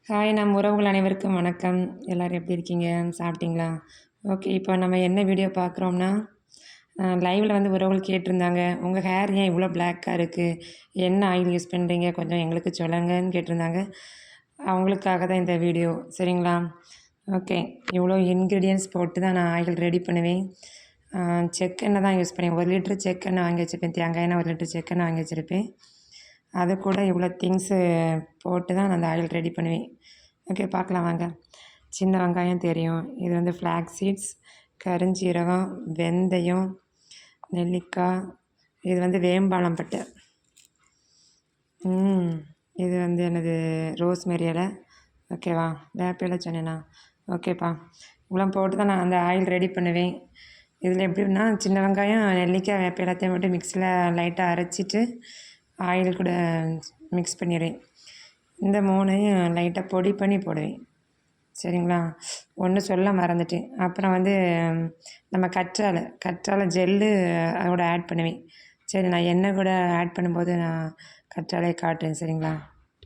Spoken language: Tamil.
ஹாய் நம் உறவுகள் அனைவருக்கும் வணக்கம். எல்லோரும் எப்படி இருக்கீங்க? சாப்பிட்டீங்களா? ஓகே. இப்போ நம்ம என்ன வீடியோ பார்க்குறோம்னா, லைவ்ல வந்து உறவுகள் கேட்டிருந்தாங்க. உங்கள் ஹேர் ஏன் இவ்வளோ பிளாக்கா இருக்குது? என்ன ஆயில் யூஸ் பண்ணுறீங்க? கொஞ்சம் எங்களுக்கு சொல்லுங்கன்னு கேட்டிருந்தாங்க. அவங்களுக்காக தான் இந்த வீடியோ. சரிங்களா? ஓகே. இவ்வளோ இன்க்ரீடியன்ட்ஸ் போட்டு தான் நான் ஆயில் ரெடி பண்ணுவேன். செக்கெண்ணெய் தான் யூஸ் பண்ணுவேன். 1 லிட்டர் செக்கெண்ணெய் வாங்கி வச்சுருப்பேன். தேங்காய் எண்ணெய் 1 லிட்டர் செக்கெண்ணெய் வாங்கி வச்சுருப்பேன். அது கூட இவ்வளோ திங்ஸு போட்டு தான் நான் அந்த ஆயில் ரெடி பண்ணுவேன். ஓகே, பார்க்கலாம் வாங்க. சின்ன வெங்காயம் தெரியும். இது வந்து ஃப்ளாக்ஸ் சீட்ஸ், கருஞ்சீரகம், வெந்தயம், நெல்லிக்காய், இது வந்து வேம்பாலம் பட்டை, இது வந்து என்னது ரோஸ்மெரி இலை. ஓகேவா? வேப்ப இலை சொன்னேண்ணா. ஓகேப்பா. இவ்வளோ போட்டு தான் நான் அந்த ஆயில் ரெடி பண்ணுவேன். இதில் எப்படின்னா சின்ன வெங்காயம், நெல்லிக்காய், வேப்ப எல்லாத்தையும் மட்டும் மிக்ஸியில் லைட்டாக அரைச்சிட்டு ஆயில் கூட மிக்ஸ் பண்ணிடுவேன். இந்த 3ஐயும் லைட்டாக பொடி பண்ணி போடுவேன். சரிங்களா? ஒன்று சொல்ல மறந்துட்டேன். அப்புறம் வந்து நம்ம கற்றாழை ஜெல்லு அதோட ஆட் பண்ணுவேன். சரி, நான் எண்ணெய் கூட ஆட் பண்ணும்போது நான் கற்றாழையை காட்டுறேன். சரிங்களா?